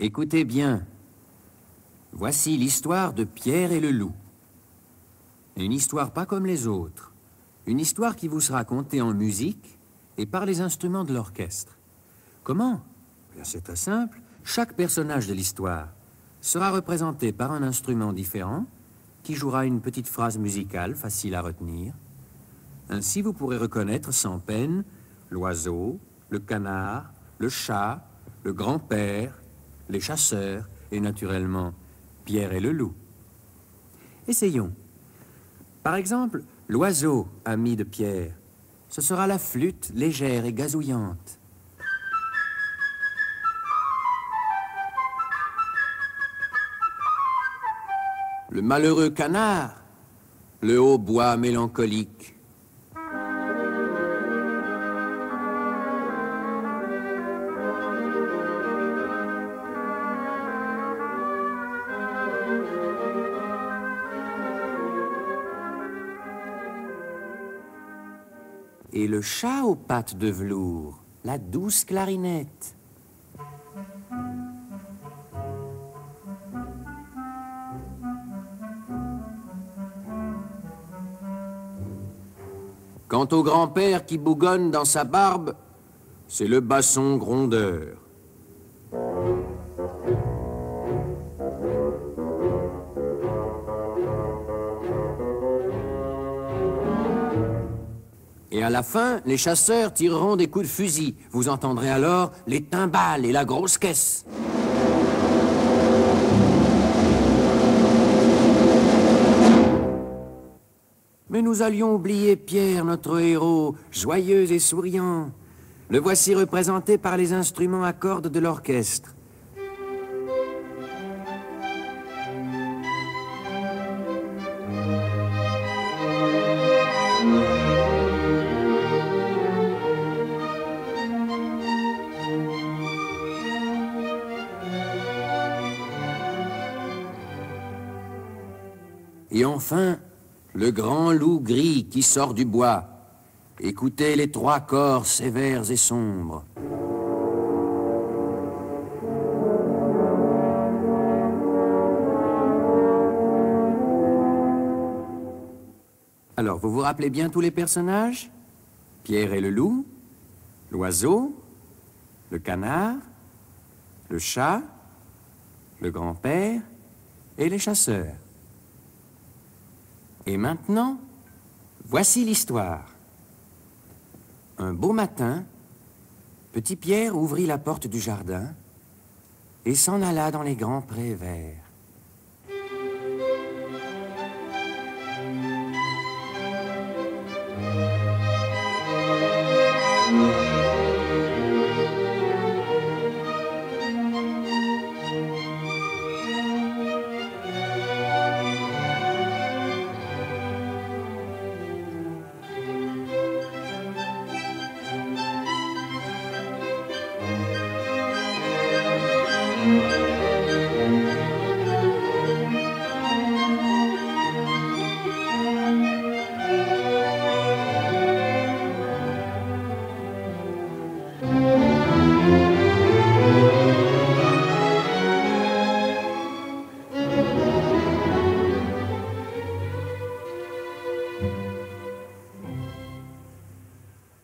Écoutez bien. Voici l'histoire de Pierre et le loup. Une histoire pas comme les autres. Une histoire qui vous sera contée en musique et par les instruments de l'orchestre. Comment? Bien, c'est très simple. Chaque personnage de l'histoire sera représenté par un instrument différent qui jouera une petite phrase musicale facile à retenir. Ainsi, vous pourrez reconnaître sans peine l'oiseau, le canard, le chat, le grand-père, les chasseurs et naturellement Pierre et le loup. Essayons. Par exemple, l'oiseau, ami de Pierre, ce sera la flûte légère et gazouillante. Le malheureux canard, le hautbois mélancolique. Et le chat aux pattes de velours, la douce clarinette. Quant au grand-père qui bougonne dans sa barbe, c'est le basson grondeur. Et à la fin, les chasseurs tireront des coups de fusil. Vous entendrez alors les timbales et la grosse caisse. Mais nous allions oublier Pierre, notre héros, joyeux et souriant. Le voici représenté par les instruments à cordes de l'orchestre. Et enfin, le grand loup gris qui sort du bois. Écoutez les trois corps sévères et sombres. Alors, vous vous rappelez bien tous les personnages? Pierre et le loup, l'oiseau, le canard, le chat, le grand-père et les chasseurs. Et maintenant, voici l'histoire. Un beau matin, petit Pierre ouvrit la porte du jardin et s'en alla dans les grands prés verts.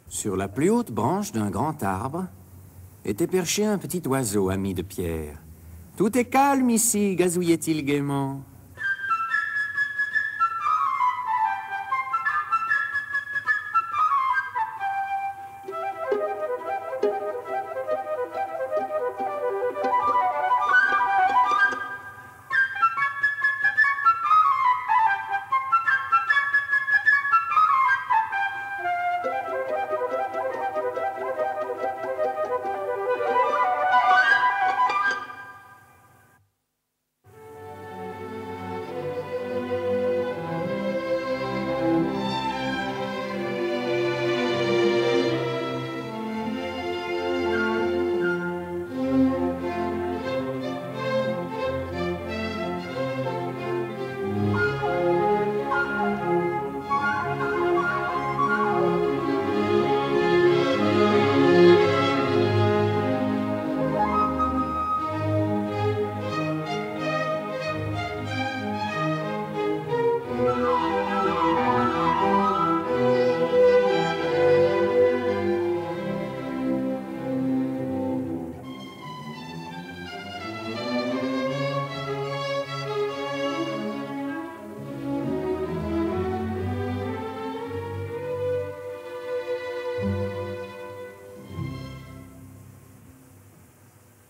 Sur la plus haute branche d'un grand arbre était perché un petit oiseau ami de Pierre. « Tout est calme ici » gazouillait-il gaiement.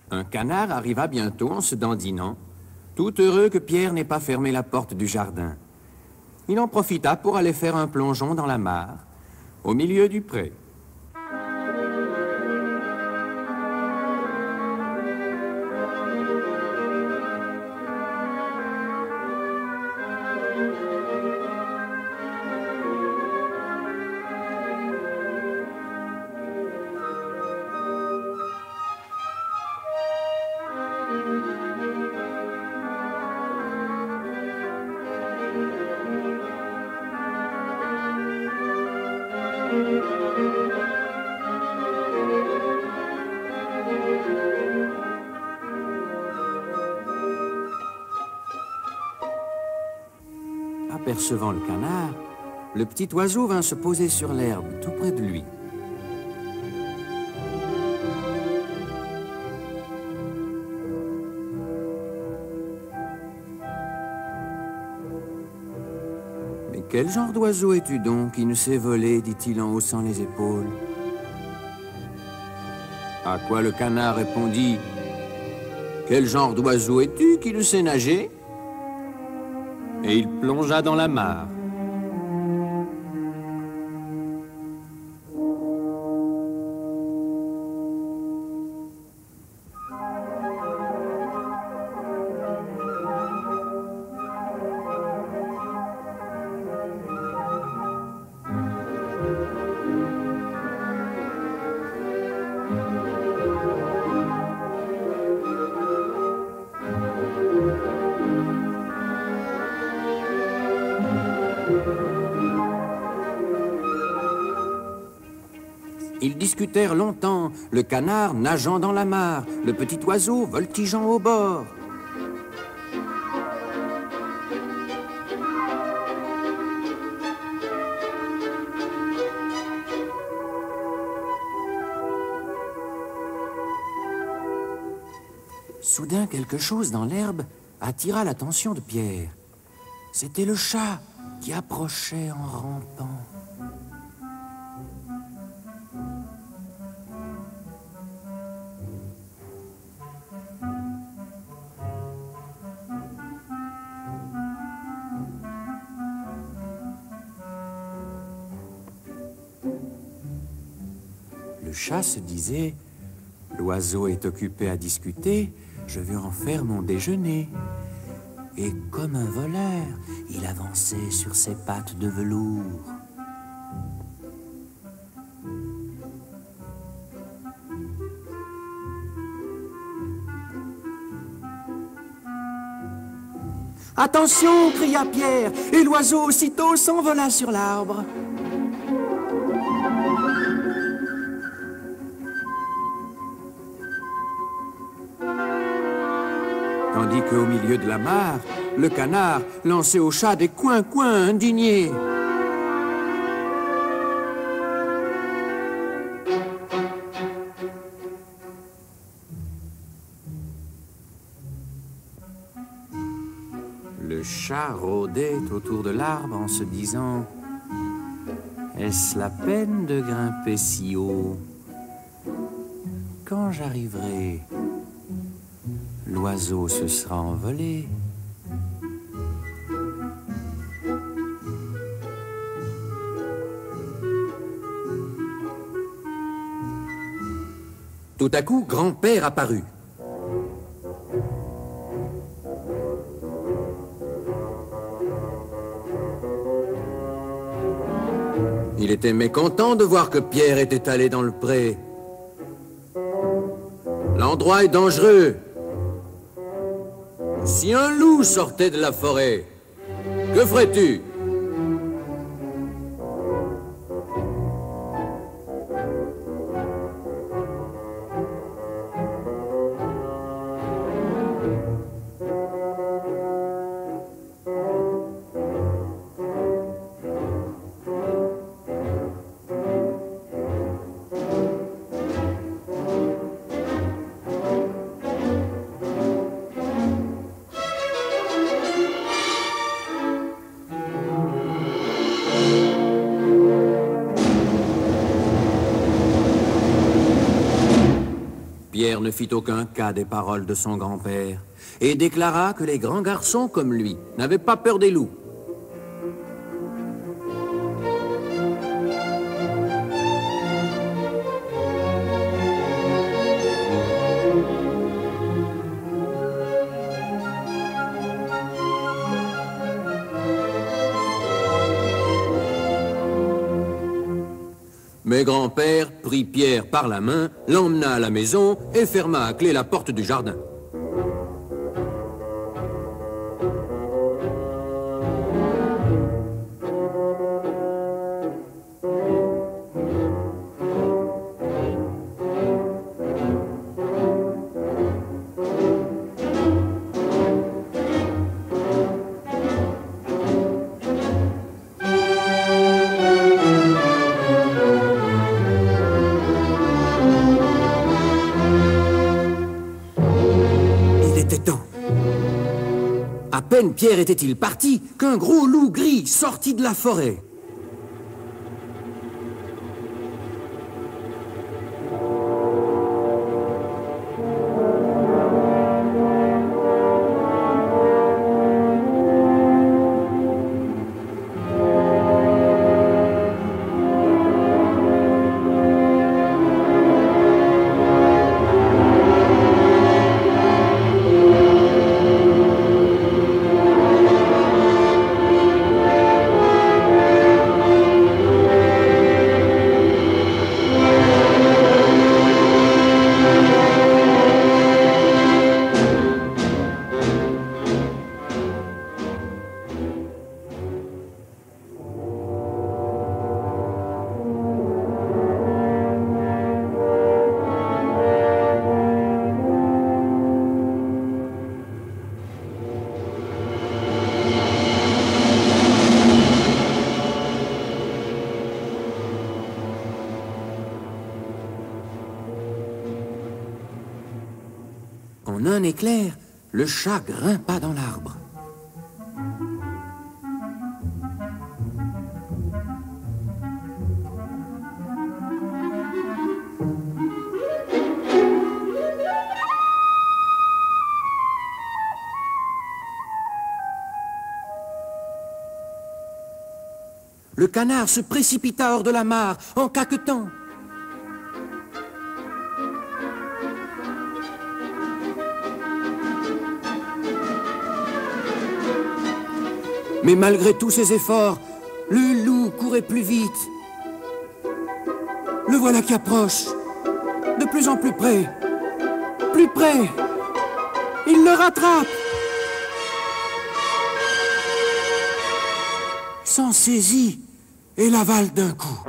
Un canard arriva bientôt en se dandinant, tout heureux que Pierre n'ait pas fermé la porte du jardin. Il en profita pour aller faire un plongeon dans la mare, au milieu du pré. Apercevant le canard, le petit oiseau vint se poser sur l'herbe tout près de lui. « Mais quel genre d'oiseau es-tu donc qui ne sait voler ?» dit-il en haussant les épaules. À quoi le canard répondit: « Quel genre d'oiseau es-tu qui ne sait nager ?» Et il plongea dans la mare. Ils discutèrent longtemps, le canard nageant dans la mare, le petit oiseau voltigeant au bord. Soudain, quelque chose dans l'herbe attira l'attention de Pierre. C'était le chat qui approchait en rampant. Le chat se disait: « L'oiseau est occupé à discuter, je vais en faire mon déjeuner. » Et comme un voleur, il avançait sur ses pattes de velours. « Attention !» cria Pierre, et l'oiseau aussitôt s'envola sur l'arbre. Tandis qu'au milieu de la mare, le canard lançait au chat des coins-coins indignés. Le chat rôdait autour de l'arbre en se disant: « Est-ce la peine de grimper si haut? Quand j'arriverai, l'oiseau se sera envolé. » Tout à coup, grand-père apparut. Il était mécontent de voir que Pierre était allé dans le pré. « L'endroit est dangereux. Si un loup sortait de la forêt, que ferais-tu » ? Pierre ne fit aucun cas des paroles de son grand-père et déclara que les grands garçons comme lui n'avaient pas peur des loups. Mais grand-père prit Pierre par la main, l'emmena à la maison et ferma à clé la porte du jardin. À peine Pierre était-il parti qu'un gros loup gris sortit de la forêt. En un éclair, le chat grimpa dans l'arbre. Le canard se précipita hors de la mare en caquetant. Mais malgré tous ses efforts, le loup courait plus vite. Le voilà qui approche, de plus en plus près. Plus près. Il le rattrape. S'en saisit et l'avale d'un coup.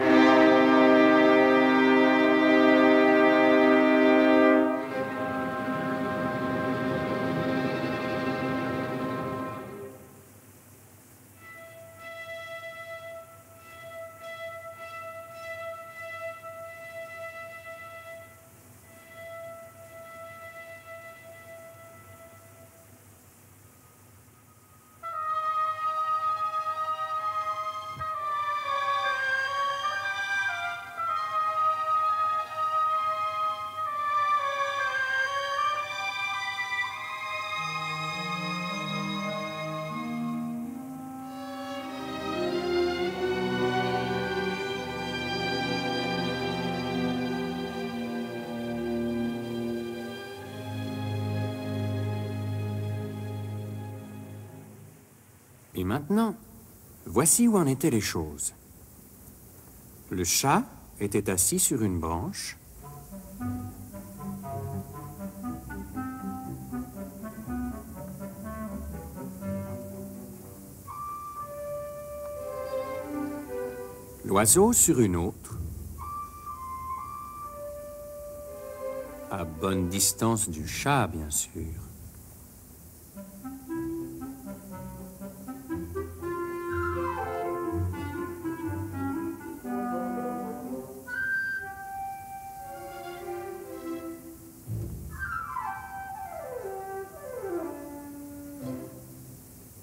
Et maintenant, voici où en étaient les choses. Le chat était assis sur une branche. L'oiseau sur une autre. À bonne distance du chat, bien sûr.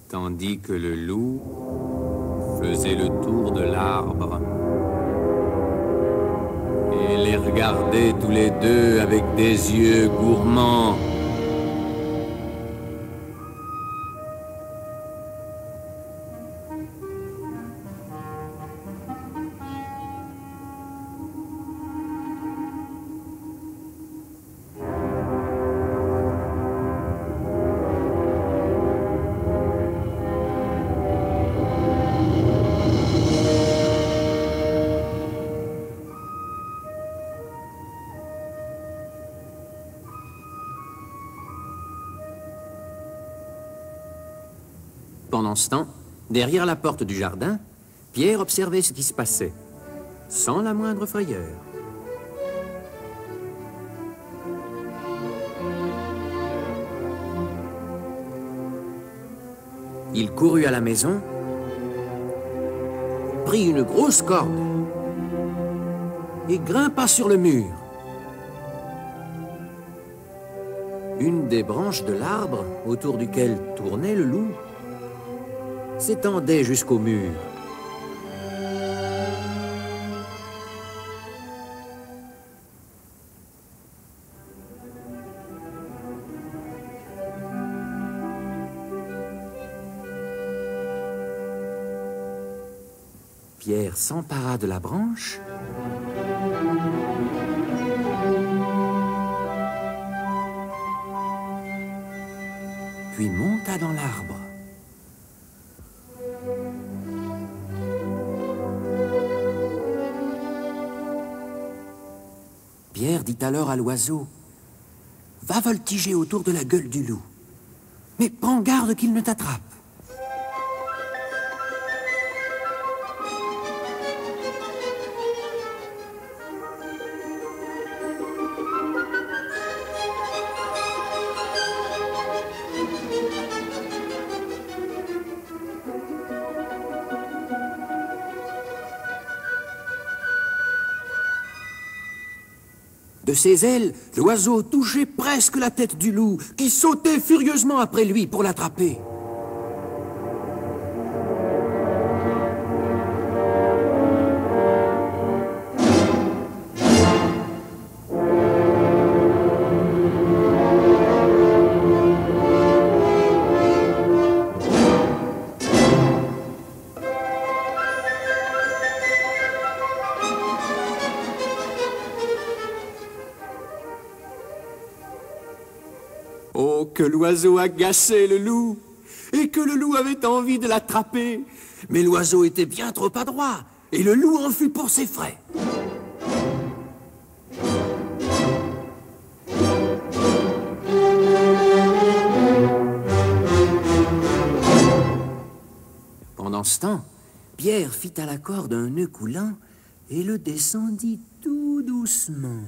Tandis que le loup faisait le tour de l'arbre et les regardaient tous les deux avec des yeux gourmands. Pendant ce temps, derrière la porte du jardin, Pierre observait ce qui se passait, sans la moindre frayeur. Il courut à la maison, prit une grosse corde et grimpa sur le mur. Une des branches de l'arbre autour duquel tournait le loup s'étendait jusqu'au mur. Pierre s'empara de la branche puis monta dans l'arbre. Pierre dit alors à l'oiseau, « Va voltiger autour de la gueule du loup, mais prends garde qu'il ne t'attrape. » De ses ailes, l'oiseau touchait presque la tête du loup, qui sautait furieusement après lui pour l'attraper. Oh, que l'oiseau agaçait le loup, et que le loup avait envie de l'attraper. Mais l'oiseau était bien trop adroit, et le loup en fut pour ses frais. Pendant ce temps, Pierre fit à la corde un nœud coulant et le descendit tout doucement.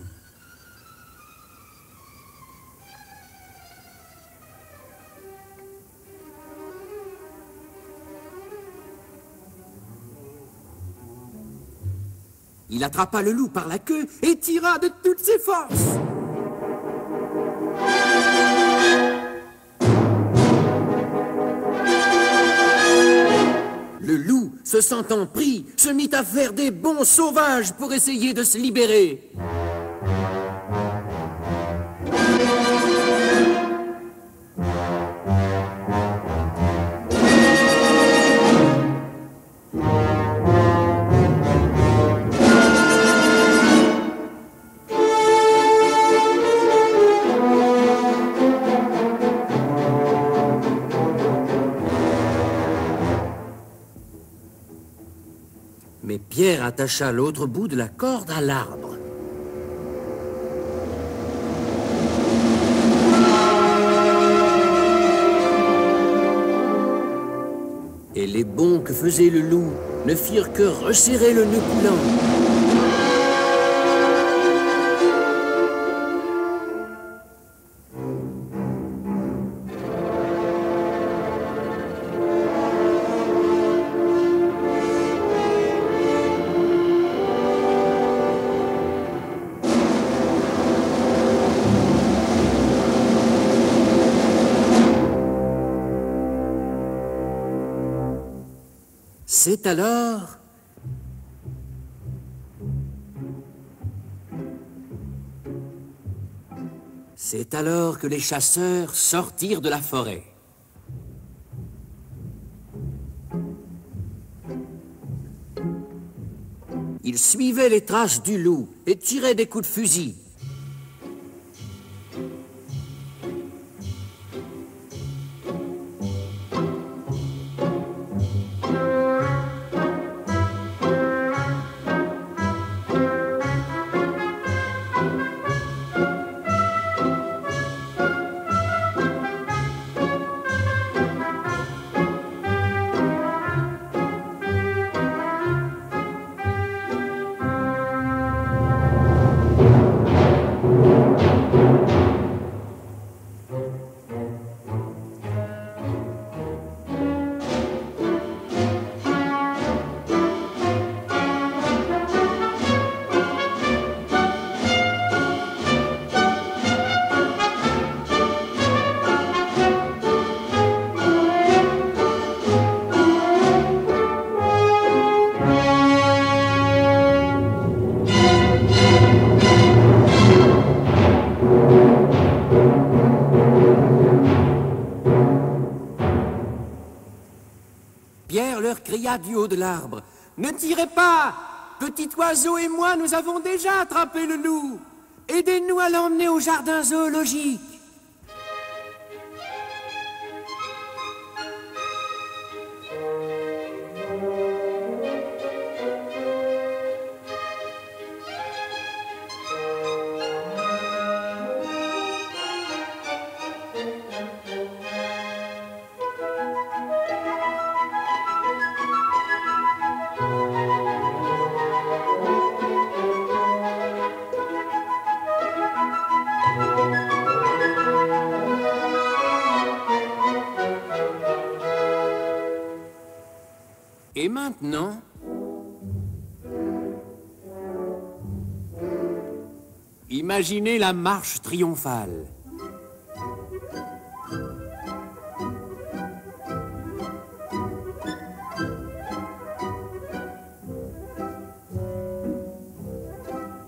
Il attrapa le loup par la queue et tira de toutes ses forces. Le loup, se sentant pris, se mit à faire des bonds sauvages pour essayer de se libérer. Mais Pierre attacha l'autre bout de la corde à l'arbre. Et les bonds que faisait le loup ne firent que resserrer le nœud coulant. C'est alors C'est alors que les chasseurs sortirent de la forêt. Ils suivaient les traces du loup et tiraient des coups de fusil. Pierre leur cria du haut de l'arbre. « Ne tirez pas! Petit oiseau et moi, nous avons déjà attrapé le loup. Aidez-nous à l'emmener au jardin zoologique. » Et maintenant, imaginez la marche triomphale.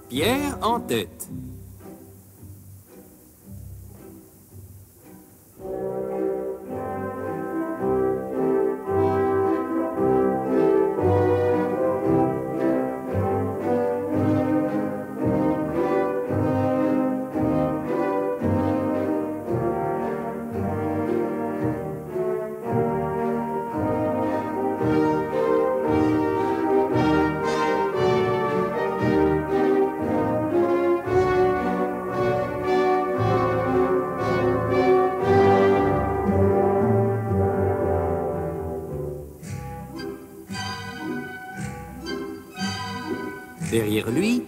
Pierre en tête. Derrière lui,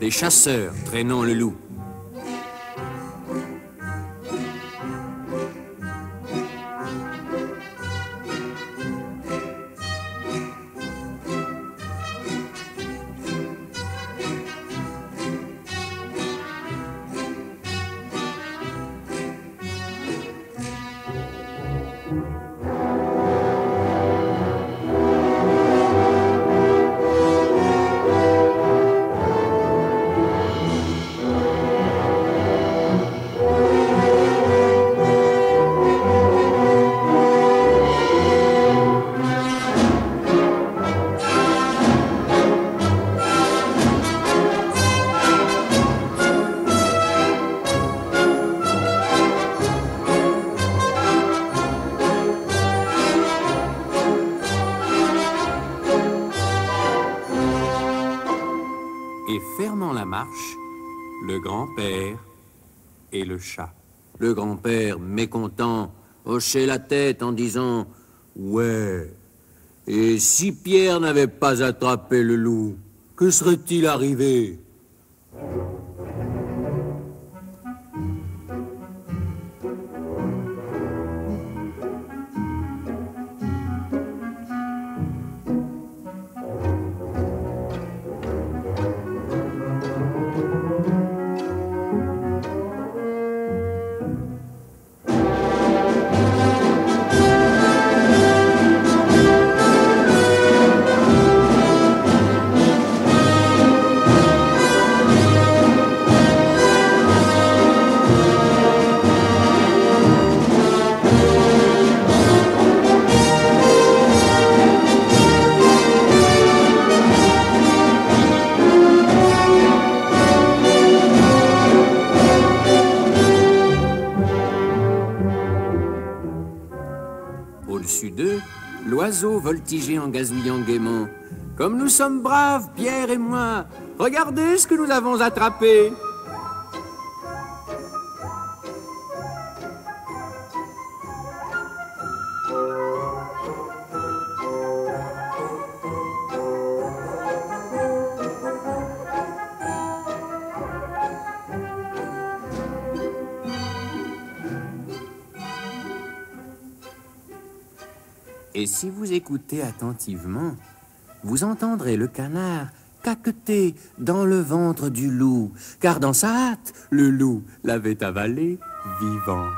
les chasseurs traînant le loup. Et fermant la marche, le grand-père et le chat. Le grand-père, mécontent, hochait la tête en disant « Ouais, et si Pierre n'avait pas attrapé le loup, que serait-il arrivé ?» au-dessus d'eux, l'oiseau voltigeait en gazouillant gaiement. Comme nous sommes braves, Pierre et moi, regardez ce que nous avons attrapé. Et si vous écoutez attentivement, vous entendrez le canard caqueter dans le ventre du loup, car dans sa hâte, le loup l'avait avalé vivant.